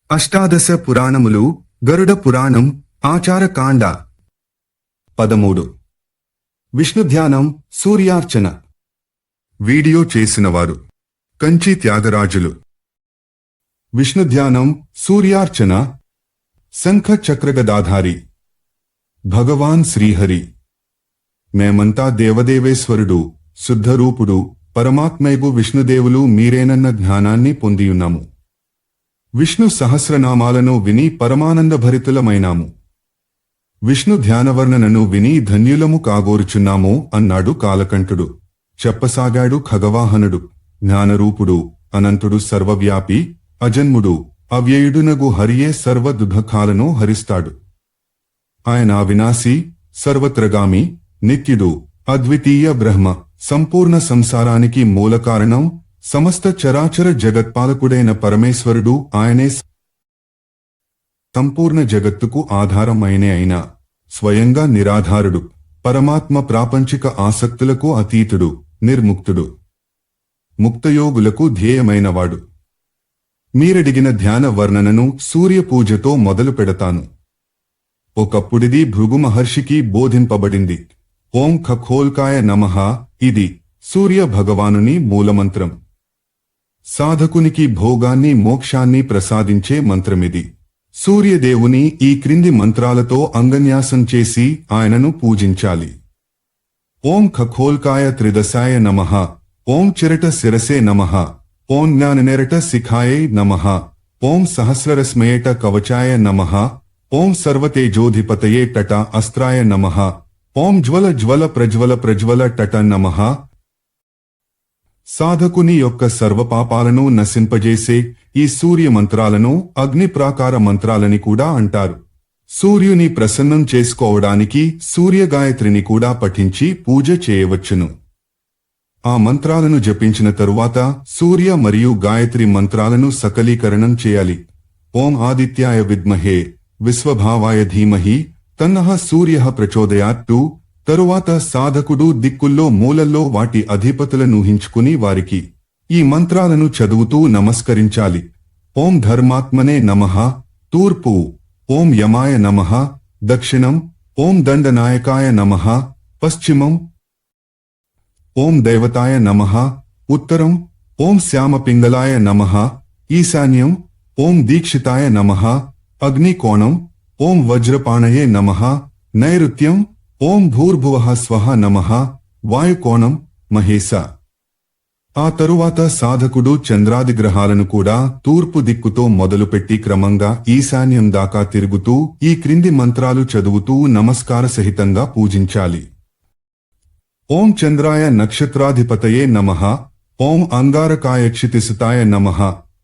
అష్టాదశ పురాణములు గరుడ పురాణం ఆచారకాండ 13 విష్ణుధ్యానం సూర్యార్చన వీడియో చేసినవారు కంచి త్యాగరాజులు విష్ణుధ్యానం సూర్యార్చన శంఖ చక్రగదాధారి భగవాన్ శ్రీహరి మేమంతా దేవదేవేశ్వరుడు శుద్ధరూపుడు పరమాత్మైపు విష్ణుదేవులు మీరేనన్న జ్ఞానాన్ని పొందియున్నాము. విష్ణు సహస్రనామాలను విని పరమానందభరితులమైనాము. విష్ణు ధ్యానవర్ణనను విని ధన్యులము కాగోరుచున్నాము అన్నాడు కాలకంఠుడు. చెప్పసాగాడు ఖగవాహనుడు. జ్ఞానరూపుడు అనంతుడు సర్వవ్యాపి అజన్ముడు అవ్యయుడునగు హరియే సర్వ దుఃఖాలను హరిస్తాడు. ఆయన అవినాశి సర్వత్రగామి నిత్యుడు అద్వితీయ బ్రహ్మ సంపూర్ణ సంసారానికి మూలకారణం సమస్త చరాచర జగత్పాలకుడైన పరమేశ్వరుడు ఆయనే సంపూర్ణ జగత్తుకు ఆధారం అయినా స్వయంగా నిరాధారుడు పరమాత్మ ప్రాపంచిక ఆసక్తులకు అతీతుడు నిర్ముక్తుడు ముక్తయోగులకు ధ్యేయమైనవాడు. మీరడిగిన ధ్యాన వర్ణనను సూర్యపూజతో మొదలు పెడతాను. ఒకప్పుడిది భృగు మహర్షికి బోధింపబడింది. ఓం ఖఖోల్కాయ నమః ఇది సూర్య భగవానుని మూలమంత్రం. సాధకునికి భోగాన్ని మోక్షాన్ని ప్రసాదించే మంత్రమిది. సూర్యదేవుని ఈ క్రింది మంత్రాలతో అంగన్యాసం చేసి ఆయనను పూజించాలి. ఓం ఖఖోల్కాయ త్రిదశాయ నమః, ఓం చిరట శిరసే నమః, ఓం జ్ఞాననేరట శిఖాయై నమః, ఓం సహస్రరశ్మయేట కవచాయ నమః, ఓం సర్వతేజోధిపతయే టట అస్త్రాయ నమః, ఓం జ్వల జ్వల ప్రజ్వల ప్రజ్వల టట నమః. సాధకుని యొక్క సర్వపాపాలను నశింపజేసే ఈ సూర్య మంత్రాలను అగ్ని ప్రాకార మంత్రాలని కూడా అంటారు. సూర్యుని ప్రసన్నం చేసుకోవడానికి సూర్యగాయత్రిని కూడా పఠించి పూజ చేయవచ్చును. ఆ మంత్రాలను జపించిన తరువాత సూర్య మరియు గాయత్రి మంత్రాలను సకలీకరణం చేయాలి. ఓం ఆదిత్యాయ విద్మహే విశ్వభావాయ ధీమహి తన్నః సూర్యః ప్రచోదయాత్తు. తరువాత సాధకుడు దిక్కుల్లో మూలల్లో వాటి అధిపతులనూహించుకుని వారికి ఈ మంత్రాలను చదువుతూ నమస్కరించాలి. ఓం ధర్మాత్మనే నమః తూర్పు, ఓం యమాయ నమః దక్షిణం, ఓం దండనాయకాయ నమః పశ్చిమం, ఓం దైవతాయ నమః ఉత్తరం, ఓం శ్యామపింగళాయ నమః ఈశాన్యం, ఓం దీక్షితాయ నమః అగ్నికోణం, ఓం వజ్రపాణయే నమః నైరుత్యం, ఓం భూర్భువః స్వః నమః వాయుకోణం మహేశ. ఆ తరువాత సాధకుడు చంద్రాది గ్రహాలను కూడా తూర్పు దిక్కుతో మొదలుపెట్టి క్రమంగా ఈశాన్యం దాకా తిరుగుతూ ఈ క్రింది మంత్రాలు చదువుతూ నమస్కార సహితంగా పూజించాలి. ఓం చంద్రాయ నక్షత్రాధిపతయే నమః, ఓం అంగారకాయ క్షితిసుతాయ నమః,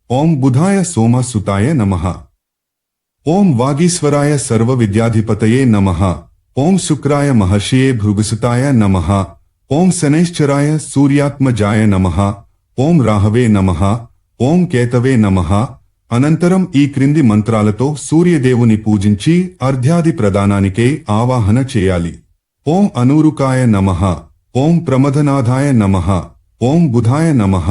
ఓం బుధాయ సోమసుతాయ నమః, ఓం వాగీశ్వరాయ సర్వ విద్యాధిపతయే నమః, ఓం శుక్రాయ మహర్షియే భృగుసుతాయ నమః, ఓం శనైశ్చరాయ సూర్యాత్మజాయ నమః, ఓం రాహవే నమః, ఓం కేతవే నమః. అనంతరం ఈ క్రింది మంత్రాలతో సూర్యదేవుని పూజించి అర్ఘ్యాది ప్రదానానికే ఆవాహన చేయాలి. ఓం అనూరుకాయ నమః, ఓం ప్రమథనాథాయ నమః, ఓం బుధాయ నమః,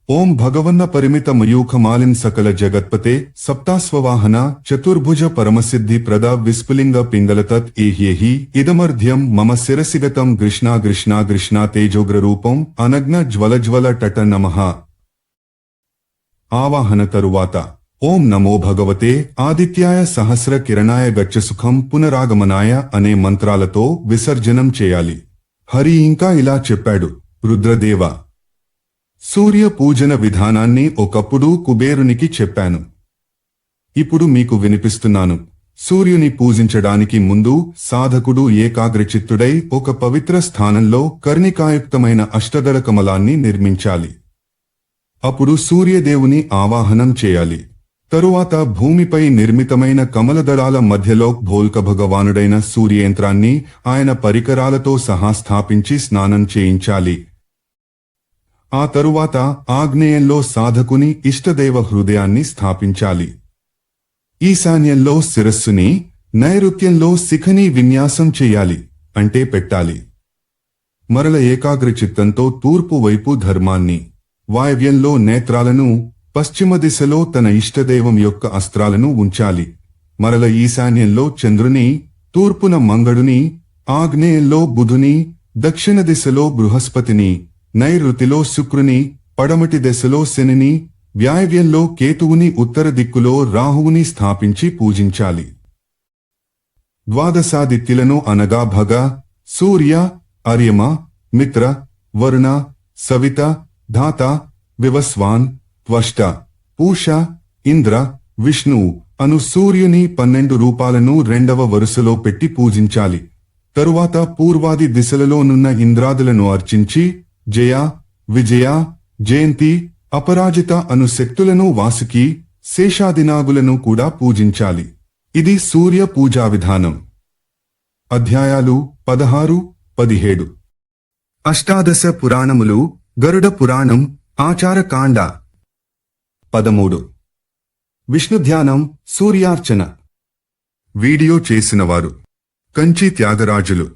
ఓం భగవన్న పరిమిత మయూఖమాలిన్ సకల జగత్పతే సప్తాస్వవాహన చతుర్భుజ పరమసిద్ధి ప్రద విస్ఫులింగ పింగళతత్ ఏహ్యేహి ఇదమర్ధ్యం మమ శిరసిగతం గృష్ణా గృష్ణా గృష్ణా తేజోగ్రరూపం అనగ్న జ్వలజ్వల టట నమః. ఆవాహన తరువాత ఓం నమో భగవతే ఆదిత్యాయ సహస్ర కిరణాయ గచ్చసుఖం పునరాగమనాయ అనే మంత్రాలతో విసర్జనం చేయాలి. హరి ఇంకా ఇలా చెప్పాడు. రుద్రదేవ, సూర్య పూజన విధానాన్ని ఒకప్పుడు కుబేరునికి చెప్పాను. ఇప్పుడు మీకు వినిపిస్తున్నాను. సూర్యుని పూజించడానికి ముందు సాధకుడు ఏకాగ్రచిత్తుడై ఒక పవిత్ర స్థానంలో కర్ణికాయుక్తమైన అష్టదళ కమలాన్ని నిర్మించాలి. అప్పుడు సూర్యదేవుని ఆవాహనం చేయాలి. తరువాత భూమిపై నిర్మితమైన కమలదళాల మధ్యలో భోల్క భగవానుడైన సూర్యయంత్రాన్ని ఆయన పరికరాలతో సహా స్థాపించి స్నానం చేయించాలి. ఆ తరువాత ఆగ్నేయంలో సాధకుని ఇష్టదైవ హృదయాన్ని స్థాపించాలి. ఈశాన్యంలో శిరస్సుని, నైరుత్యంలో శిఖని విన్యాసం చెయ్యాలి అంటే పెట్టాలి. మరల ఏకాగ్రచిత్తంతో తూర్పు వైపు ధర్మాన్ని, వాయవ్యంలో నేత్రాలను, పశ్చిమ దిశలో తన ఇష్టదైవం యొక్క అస్త్రాలను ఉంచాలి. మరల ఈశాన్యంలో చంద్రుని, తూర్పున మంగళుని, ఆగ్నేయంలో బుధుని, దక్షిణ దిశలో బృహస్పతిని, నైరుతిలో శుక్రుని, పడమటి దశలో శనిని, వాయవ్యంలో కేతువుని, ఉత్తర దిక్కులో రాహువుని స్థాపించి పూజించాలి. ద్వాదశాదిత్యులను అనగా భగ, సూర్య, అర్యమ, మిత్ర, వరుణ, సవిత, ధాత, వివస్వాన్, త్వష్ట, పూష, ఇంద్ర, విష్ణువు అను సూర్యుని 12 రూపాలను రెండవ వరుసలో పెట్టి పూజించాలి. తరువాత పూర్వాది దిశలలోనున్న ఇంద్రాదులను అర్చించి జయ, విజయ, జయంతి, అపరాజిత అను శక్తులను, వాసుకి, శేషాదినాగులను కూడా పూజించాలి. ఇది సూర్య పూజా విధానం. అధ్యాయాలు 16, 17. అష్టాదశ పురాణములు. గరుడ పురాణం. ఆచారకాండ. 13. విష్ణు ధ్యానం, సూర్యార్చన. వీడియో చేసినవారు కంచి త్యాగరాజులు.